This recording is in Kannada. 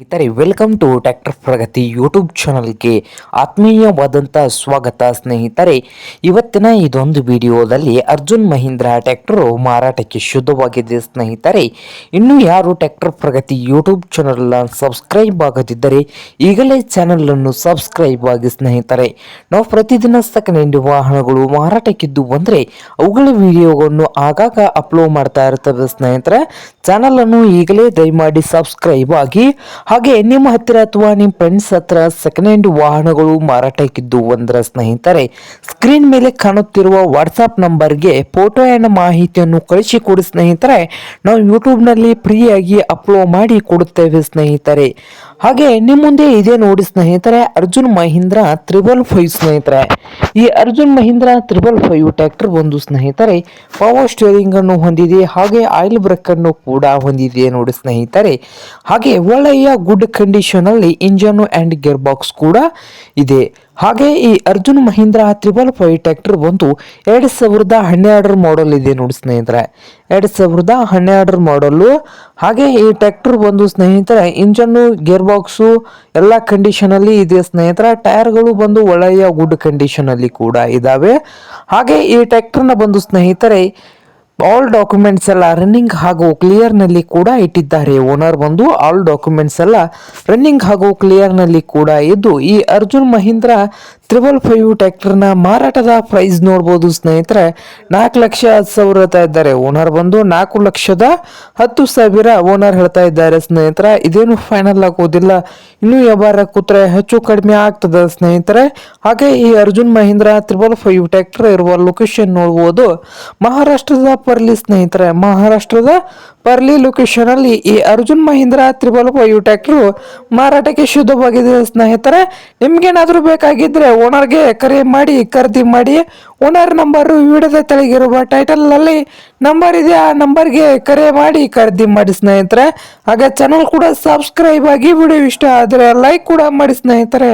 ಸ್ನೇಹಿತರೆ welcome to tractor Pragati YouTube ಚಾನಲ್ಗೆ ಆತ್ಮೀಯವಾದಂಥ ಸ್ವಾಗತ. ಸ್ನೇಹಿತರೆ, ಇವತ್ತಿನ ಇದೊಂದು ವಿಡಿಯೋದಲ್ಲಿ ಅರ್ಜುನ್ ಮಹೀಂದ್ರಾ ಟ್ರ್ಯಾಕ್ಟರು ಮಾರಾಟಕ್ಕೆ ಶುದ್ಧವಾಗಿದೆ. ಸ್ನೇಹಿತರೆ, ಇನ್ನೂ ಯಾರು tractor Pragati YouTube channel subscribe ಆಗದಿದ್ದರೆ ಈಗಲೇ ಚಾನಲನ್ನು ಸಬ್ಸ್ಕ್ರೈಬ್ ಆಗಿ. ಸ್ನೇಹಿತರೆ, ನಾವು ಪ್ರತಿದಿನ ಸೆಕೆಂಡ್ ಹ್ಯಾಂಡ್ ವಾಹನಗಳು ಮಾರಾಟಕ್ಕಿದ್ದು ಬಂದರೆ ಅವುಗಳ ವಿಡಿಯೋವನ್ನು ಆಗಾಗ ಅಪ್ಲೋಡ್ ಮಾಡ್ತಾ ಇರ್ತವೆ. ಸ್ನೇಹಿತರೆ, ಚಾನಲನ್ನು ಈಗಲೇ ದಯಮಾಡಿ ಸಬ್ಸ್ಕ್ರೈಬ್ ಆಗಿ. ಹಾಗೆ ನಿಮ್ಮ ಹತ್ತಿರ ಅಥವಾ ನಿಮ್ಮ ಫ್ರೆಂಡ್ಸ್ ಹತ್ರ ಸೆಕೆಂಡ್ ಹ್ಯಾಂಡ್ ವಾಹನಗಳು ಮಾರಾಟಕ್ಕಿದ್ದು ಒಂದರ ಸ್ನೇಹಿತರೆ, ಸ್ಕ್ರೀನ್ ಮೇಲೆ ಕಾಣುತ್ತಿರುವ ವಾಟ್ಸಾಪ್ ನಂಬರ್ಗೆ ಫೋಟೋ ಆ್ಯಂಡ್ ಮಾಹಿತಿಯನ್ನು ಕಳಿಸಿಕೊಡಿ ಸ್ನೇಹಿತರೆ. ನಾವು ಯೂಟ್ಯೂಬ್ನಲ್ಲಿ ಫ್ರೀಯಾಗಿ ಅಪ್ಲೋಡ್ ಮಾಡಿ ಕೊಡುತ್ತೇವೆ ಸ್ನೇಹಿತರೆ. ಹಾಗೆ ನಿಮ್ಮ ಮುಂದೆ ಇದೆ ನೋಡಿ ಸ್ನೇಹಿತರೆ, ಅರ್ಜುನ್ ಮಹೀಂದ್ರಾ 555 ಸ್ನೇಹಿತರೆ. ಈ ಅರ್ಜುನ್ ಮಹೀಂದ್ರಾ 555 ಟ್ರ್ಯಾಕ್ಟರ್ ಒಂದು ಸ್ನೇಹಿತರೆ ಪವರ್ ಸ್ಟೇರಿಂಗ್ ಅನ್ನು ಹೊಂದಿದೆ. ಹಾಗೆ ಆಯಿಲ್ ಬ್ರೇಕ್ ಅನ್ನು ಕೂಡ ಹೊಂದಿದೆ ನೋಡಿ ಸ್ನೇಹಿತರೆ. ಹಾಗೆ ಒಳ್ಳೆಯ ಗುಡ್ ಕಂಡೀಷನ್ ಅಲ್ಲಿ ಇಂಜನ್ ಅಂಡ್ ಗೇರ್ ಬಾಕ್ಸ್ ಕೂಡ ಇದೆ. ಹಾಗೆ ಈ ಅರ್ಜುನ್ ಮಹೀಂದ್ರಾ 555 ಟ್ರ್ಯಾಕ್ಟರ್ ಬಂದು 2012 ಮಾಡೆಲ್ ಇದೆ ನೋಡಿ ಸ್ನೇಹಿತರೆ. 2012 ಮಾಡಲು. ಹಾಗೆ ಈ ಟ್ರ್ಯಾಕ್ಟರ್ ಬಂದು ಸ್ನೇಹಿತರೆ ಇಂಜನ್ನು ಗೇರ್ ಬಾಕ್ಸು ಎಲ್ಲ ಕಂಡೀಷನ್ ಅಲ್ಲಿ ಇದೆ ಸ್ನೇಹಿತರೆ. ಟೈರ್ಗಳು ಬಂದು ಒಳ್ಳೆಯ ಗುಡ್ ಕಂಡೀಷನ್ ಅಲ್ಲಿ ಕೂಡ ಇದಾವೆ. ಹಾಗೆ ಈ ಟ್ರ್ಯಾಕ್ಟರ್ನ ಬಂದು ಸ್ನೇಹಿತರೆ ಆಲ್ ಡಾಕ್ಯುಮೆಂಟ್ಸ್ ಎಲ್ಲ ರನ್ನಿಂಗ್ ಹಾಗೂ ಕ್ಲಿಯರ್ ನಲ್ಲಿ ಕೂಡ ಇಟ್ಟಿದ್ದಾರೆ. ಓನರ್ ಬಂದು ಆಲ್ ಡಾಕ್ಯುಮೆಂಟ್ಸ್ ಎಲ್ಲ ರನ್ನಿಂಗ್ ಹಾಗೂ ಕ್ಲಿಯರ್ ನಲ್ಲಿ ಕೂಡ ಇದ್ದು, ಈ ಅರ್ಜುನ್ ಮಹೀಂದ್ರಾ 555 ಟ್ರ್ಯಾಕ್ಟರ್ನ ಮಾರಾಟದ ಪ್ರೈಸ್ ನೋಡ್ಬೋದು ಸ್ನೇಹಿತರೆ. 4,10,000 ಹೇಳ್ತಾ ಇದ್ದಾರೆ. ಓನರ್ ಬಂದು 4,10,000 ಓನರ್ ಹೇಳ್ತಾ ಇದ್ದಾರೆ ಸ್ನೇಹಿತರೆ. ಇದೇನು ಫೈನಲ್ ಆಗೋದಿಲ್ಲ, ಇನ್ನೂ ವ್ಯವಹಾರ ಕೂತ್ರೆ ಹೆಚ್ಚು ಕಡಿಮೆ ಆಗ್ತದೆ ಸ್ನೇಹಿತರೆ. ಹಾಗೆ ಈ ಅರ್ಜುನ್ ಮಹೀಂದ್ರಾ 555 ಟ್ರ್ಯಾಕ್ಟರ್ ಇರುವ ಲೊಕೇಶನ್ ನೋಡ್ಬೋದು ಮಹಾರಾಷ್ಟ್ರದ ಪರ್ಲಿ ಸ್ನೇಹಿತರೆ. ಮಹಾರಾಷ್ಟ್ರದ ಪರ್ಲಿ ಲೊಕೇಶನ್ ಅಲ್ಲಿ ಈ ಅರ್ಜುನ್ ಮಹೀಂದ್ರಾ 555 ಟ್ರ್ಯಾಕ್ಟರ್ ಮಾರಾಟಕ್ಕೆ ಶುದ್ಧವಾಗಿದೆ ಸ್ನೇಹಿತರೆ. ನಿಮ್ಗೇನಾದ್ರೂ ಬೇಕಾಗಿದ್ರೆ ಓನರ್ಗೆ ಕರೆ ಮಾಡಿ ಖರೀದಿ ಮಾಡಿ. ಓನರ್ ನಂಬರ್ ವಿಡಿಯೋದ ತೆಳಗಿರುವ ಟೈಟಲ್ ಅಲ್ಲಿ ನಂಬರ್ ಇದೆ, ಆ ನಂಬರ್ಗೆ ಕರೆ ಮಾಡಿ ಖರೀದಿ ಮಾಡಿ ಸ್ನೇಹಿತರೆ. ಹಾಗೆ ಚಾನಲ್ ಕೂಡ ಸಬ್ಸ್ಕ್ರೈಬ್ ಆಗಿ. ವಿಡಿಯೋ ಇಷ್ಟ ಆದರೆ ಲೈಕ್ ಕೂಡ ಮಾಡಿ ಸ್ನೇಹಿತರೆ.